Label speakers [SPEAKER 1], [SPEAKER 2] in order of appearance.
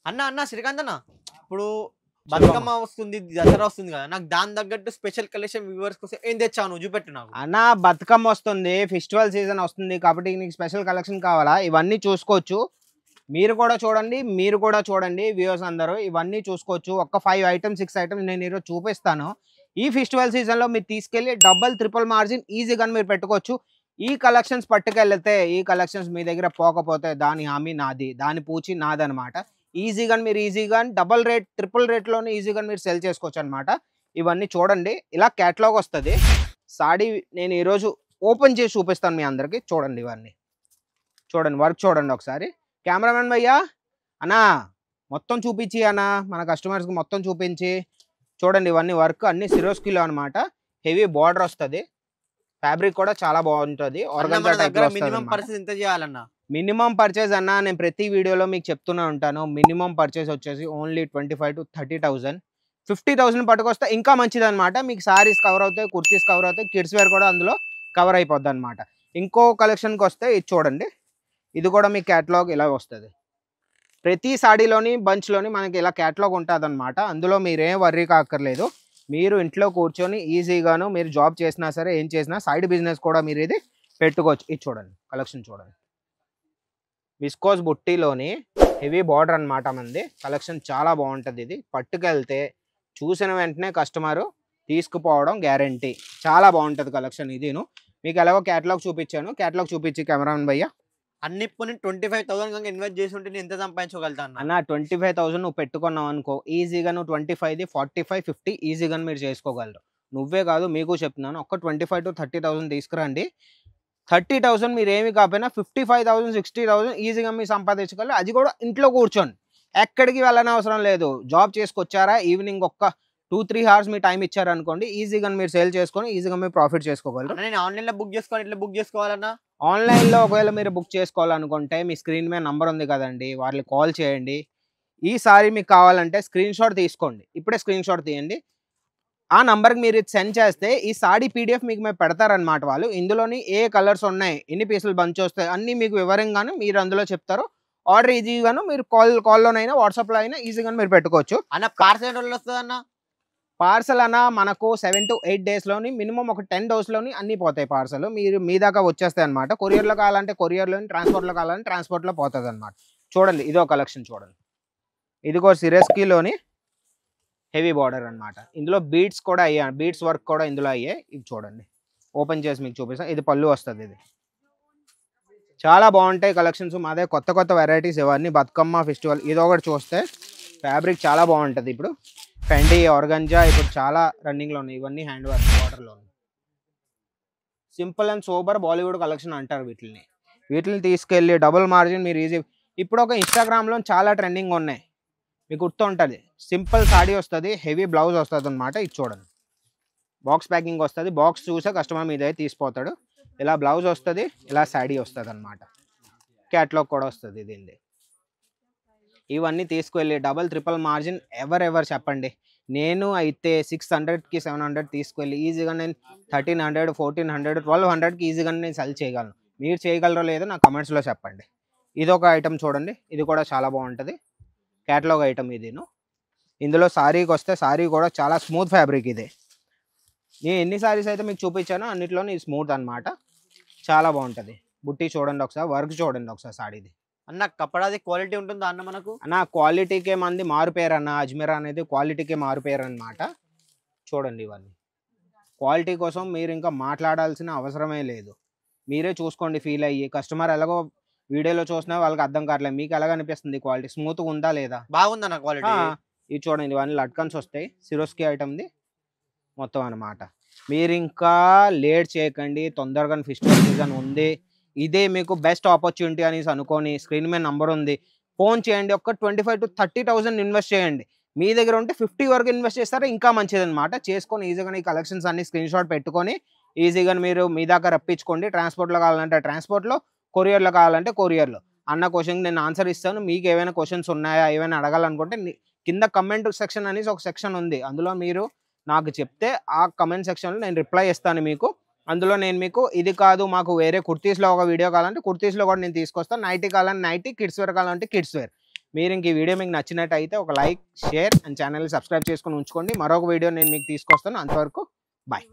[SPEAKER 1] అన్న అన్న శ్రీకాంత్ అన్న ఇప్పుడు బతుకమ్మ వస్తుంది, దసరా వస్తుంది కదా, నాకు దాని తగ్గట్టు స్పెషల్ కలెక్షన్ వ్యూవర్స్ కోసం ఏం తెచ్చావు నువ్వు చూపెట్టు నాకు.
[SPEAKER 2] అన్న బతుకమ్మ వస్తుంది, ఫెస్టివల్ సీజన్ వస్తుంది కాబట్టి నీకు స్పెషల్ కలెక్షన్ కావాలా? ఇవన్నీ చూసుకోవచ్చు. మీరు కూడా చూడండి వ్యూవర్స్ అందరూ ఇవన్నీ చూసుకోవచ్చు. ఒక 5 ఐటమ్స్ 6 ఐటమ్స్ నేను ఈరోజు చూపిస్తాను. ఈ ఫెస్టివల్ సీజన్లో మీరు తీసుకెళ్ళి డబల్ ట్రిపుల్ మార్జిన్ ఈజీగా మీరు పెట్టుకోవచ్చు. ఈ కలెక్షన్స్ పట్టుకెళ్తే ఈ కలెక్షన్స్ మీ దగ్గర పోకపోతే దాని హామీ నాది, దాని పూచి నాదనమాట. ఈజీగా డబల్ రేట్ ట్రిపుల్ రేట్లోనే ఈజీగా మీరు సెల్ చేసుకోవచ్చు అనమాట. ఇవన్నీ చూడండి, ఇలా క్యాటలాగ్ వస్తుంది. సాడీ నేను ఈరోజు ఓపెన్ చేసి చూపిస్తాను మీ అందరికి. చూడండి ఇవన్నీ చూడండి, వర్క్ చూడండి ఒకసారి. కెమెరామెన్ భయ్యా అన్నా మొత్తం చూపించి అన్నా, మన కస్టమర్స్కి మొత్తం చూపించి చూడండి. ఇవన్నీ వర్క్ అన్ని సిరోస్కిలో అనమాట. హెవీ బార్డర్ వస్తుంది, ఫ్యాబ్రిక్ కూడా చాలా బాగుంటుంది.
[SPEAKER 1] మినిమం పర్చేస్ ఎంత చేయాలన్నా?
[SPEAKER 2] మినిమం పర్చేస్ అన్న నేను ప్రతి వీడియోలో మీకు చెప్తూనే ఉంటాను. మినిమం పర్చేస్ వచ్చేసి ఓన్లీ 25,000 to 30,000. 50,000 పట్టుకొస్తే ఇంకా మంచిది అనమాట. మీకు సారీస్ కవర్ అవుతాయి, కుర్తీస్ కవర్ అవుతాయి, కిడ్స్ వేర్ కూడా అందులో కవర్ అయిపోద్ది అనమాట. ఇంకో కలెక్షన్కి వస్తే ఇది చూడండి, ఇది కూడా మీ క్యాటలాగ్ ఇలా వస్తుంది. ప్రతి సాడీలోని బంచ్లోని మనకి ఇలా క్యాటలాగ్ ఉంటుంది అనమాట. అందులో మీరేం వర్రీ కాక్కర్లేదు. మీరు ఇంట్లో కూర్చొని ఈజీగాను మీరు జాబ్ చేసినా సరే ఏం చేసినా సైడ్ బిజినెస్ కూడా మీరు ఇది పెట్టుకోవచ్చు. ఇది చూడండి కలెక్షన్ చూడండి. విస్కోస్ బుట్టీలోని హెవీ బార్డర్ అనమాట మంది. కలెక్షన్ చాలా బాగుంటుంది. ఇది పట్టుకెళ్తే చూసిన వెంటనే కస్టమరు తీసుకుపోవడం గ్యారంటీ. చాలా బాగుంటుంది కలెక్షన్. ఇదిను మీకు ఎలాగో క్యాటలాగ్ చూపించాను. క్యాటలాగ్ చూపించి కెమెరామెన్ భయ్యా.
[SPEAKER 1] అన్ని 25,000 ఇన్వెస్ట్ చేసి ఉంటే నేను ఎంత సంపాదించగలుగుతాను
[SPEAKER 2] అన్న? 25,000 నువ్వు పెట్టుకున్నావు అనుకో, ఈజీగా నువ్వు 25, 45, 50 ఈజీగా మీరు చేసుకోగలరు. నువ్వే కాదు మీకు చెప్తున్నాను, ఒక్క 25,000 to 30,000 తీసుకురండి. 30,000 మీరు ఏమి కాకపోయినా 55,000, 60,000 ఈజీగా మీరు సంపాదించగలరు. అది కూడా ఇంట్లో కూర్చోండి, ఎక్కడికి వెళ్ళని అవసరం లేదు. జాబ్ చేసుకొచ్చారా, ఈవినింగ్ ఒక్క 2-3 అవర్స్ మీ టైం ఇచ్చారనుకోండి, ఈజీగా మీరు సేల్ చేసుకొని ఈజీగా మీరు ప్రాఫిట్ చేసుకోగలరు.
[SPEAKER 1] నేను ఆన్లైన్లో బుక్ చేసుకోవాలి, ఇట్లా బుక్ చేసుకోవాలన్నా?
[SPEAKER 2] ఆన్లైన్లో ఒకవేళ మీరు బుక్ చేసుకోవాలనుకుంటే మీ స్క్రీన్ మీద నంబర్ ఉంది కదండి, వాళ్ళకి కాల్ చేయండి. ఈసారి మీకు కావాలంటే స్క్రీన్ షాట్ తీసుకోండి, ఇప్పుడే స్క్రీన్ షాట్ తీయండి. ఆ నంబర్కి మీరు సెండ్ చేస్తే ఈ సాడీ పీడిఎఫ్ మీకు మేము పెడతారనమాట వాళ్ళు. ఇందులోని ఏ కలర్స్ ఉన్నాయి, ఎన్ని పీసులు బంచ్ వస్తాయి అన్నీ మీకు వివరంగాను మీరు అందులో చెప్తారు. ఆర్డర్ ఈజీగాను మీరు కాల్లోనైనా వాట్సాప్లో అయినా ఈజీగా మీరు పెట్టుకోవచ్చు.
[SPEAKER 1] అన్న పార్సల్ వస్తుంది అన్న?
[SPEAKER 2] పార్సల్ అన్న మనకు 7 to 8 డేస్లోని మినిమం ఒక 10 డేస్లోని అన్నీ పోతాయి పార్సల్. మీరు మీ దాకా వచ్చేస్తాయి అనమాట. కొరియర్లో కావాలంటే కొరియర్లోని, ట్రాన్స్పోర్ట్లో కావాలంటే ట్రాన్స్పోర్ట్లో పోతుంది అనమాట. చూడండి ఇదో కలెక్షన్ చూడండి. ఇదిగో సిరెస్కీలోని హెవీ బార్డర్ అనమాట. ఇందులో బీడ్స్ కూడా అయ్యాయి, బీడ్స్ వర్క్ కూడా ఇందులో అయ్యాయి. ఇది చూడండి, ఓపెన్ చేసి మీకు చూపిస్తాను. ఇది పళ్ళు వస్తుంది. ఇది చాలా బాగుంటాయి కలెక్షన్స్. మాదే కొత్త వెరైటీస్ ఇవన్నీ బతుకమ్మ ఫెస్టివల్. ఇది ఒకటి చూస్తే ఫ్యాబ్రిక్ చాలా బాగుంటుంది. ఇప్పుడు ఫెండీ, ఆర్గంజా ఇప్పుడు చాలా రన్నింగ్లో ఉన్నాయి. ఇవన్నీ హ్యాండ్ వర్క్ బార్డర్లో ఉన్నాయి. Simple and sober Bollywood collection అంటారు వీటిని తీసుకెళ్ళి డబుల్ మార్జిన్ మీరు ఈజీ. ఇప్పుడు ఒక ఇన్స్టాగ్రామ్లో చాలా ట్రెండింగ్ ఉన్నాయి, మీకు గుర్తు ఉంటుంది. సింపుల్ సాడీ వస్తుంది, హెవీ బ్లౌజ్ వస్తుంది అనమాట. ఇది చూడండి, బాక్స్ ప్యాకింగ్ వస్తుంది. బాక్స్ చూసే కస్టమర్ మీద తీసిపోతాడు. ఇలా బ్లౌజ్ వస్తుంది, ఇలా సాడీ వస్తుంది అనమాట. క్యాట్లాగ్ కూడా వస్తుంది దీన్ని. ఇవన్నీ తీసుకువెళ్ళి డబల్ ట్రిపుల్ మార్జిన్ ఎవరెవరు చెప్పండి. నేను అయితే 600కి 700 తీసుకువెళ్ళి ఈజీగా నేను 1,300, 1,400, 1,200కి ఈజీగా నేను సెల్ చేయగలను. మీరు చేయగలరో లేదో నా కమెంట్స్లో చెప్పండి. ఇదొక ఐటమ్ చూడండి, ఇది కూడా చాలా బాగుంటుంది. క్యాటలాగ్ ఐటమ్ ఇదిను. ఇందులో సారీకి వస్తే సారీ కూడా చాలా స్మూత్ ఫ్యాబ్రిక్. ఇది నేను ఎన్ని సారీస్ అయితే మీకు చూపించానో అన్నిట్లోనే స్మూత్ అనమాట. చాలా బాగుంటుంది. బుట్టి చూడండి ఒకసారి, వర్క్ చూడండి ఒకసారి సాడీది.
[SPEAKER 1] అన్న కపడాది క్వాలిటీ ఉంటుందా అన్న మనకు?
[SPEAKER 2] అన్న క్వాలిటీకే మంది మారుపేరు అన్న. అజ్మీర్ అనేది క్వాలిటీకే మారుపేరు అనమాట. చూడండి ఇవన్నీ క్వాలిటీ కోసం మీరు ఇంకా మాట్లాడాల్సిన అవసరమే లేదు. మీరే చూసుకోండి, ఫీల్ అయ్యి. కస్టమర్ ఎలాగో వీడియోలో చూసినా వాళ్ళకి అర్థం కావట్లేదు, మీకు ఎలాగ అనిపిస్తుంది క్వాలిటీ స్మూత్గా ఉందా లేదా?
[SPEAKER 1] బాగుందన్న క్వాలిటీ.
[SPEAKER 2] ఇది చూడండి, ఇవన్నీ లట్కన్స్ వస్తాయి. సిరోస్కి ఐటమ్ది మొత్తం అనమాట. మీరు ఇంకా లేట్ చేయకండి, తొందరగా ఫెస్టివల్ సీజన్ ఉంది. ఇదే మీకు బెస్ట్ ఆపర్చునిటీ అనేసి అనుకోని స్క్రీన్ మీద నంబర్ ఉంది, ఫోన్ చేయండి. ఒక 25,000 to 30,000 ఇన్వెస్ట్ చేయండి. మీ దగ్గర ఉంటే 50 వరకు ఇన్వెస్ట్ చేస్తారా ఇంకా మంచిది అనమాట. చేసుకొని ఈజీగా ఈ కలెక్షన్స్ అన్ని స్క్రీన్ షాట్ పెట్టుకొని ఈజీగా మీరు మీ దాకా రప్పించుకోండి. ట్రాన్స్పోర్ట్లో కావాలంటే ట్రాన్స్పోర్ట్లో, కొరియర్లో కావాలంటే కొరియర్లో. అన్న క్వశ్చన్కి నేను ఆన్సర్ ఇస్తాను. మీకు ఏమైనా క్వశ్చన్స్ ఉన్నాయా, ఏమైనా అడగాలనుకుంటే కింద కమెంట్ సెక్షన్ అనేసి ఒక సెక్షన్ ఉంది, అందులో మీరు నాకు చెప్తే ఆ కమెంట్ సెక్షన్లో నేను రిప్లై ఇస్తాను మీకు. అందులో నేను మీకు ఇది కాదు మాకు వేరే కుర్తీస్లో ఒక వీడియో కావాలంటే కుర్తీస్లో కూడా నేను తీసుకొస్తాను. నైటీ కావాలంటే నైటీ, కిడ్స్ వేర్ కావాలంటే కిడ్స్ వేర్. మీరు ఇంక ఈ వీడియో మీకు నచ్చినట్టయితే ఒక like, share and channel subscribe చేసుకొని ఉంచుకోండి. మరొక వీడియో నేను మీకు తీసుకొస్తాను. అంతవరకు బాయ్.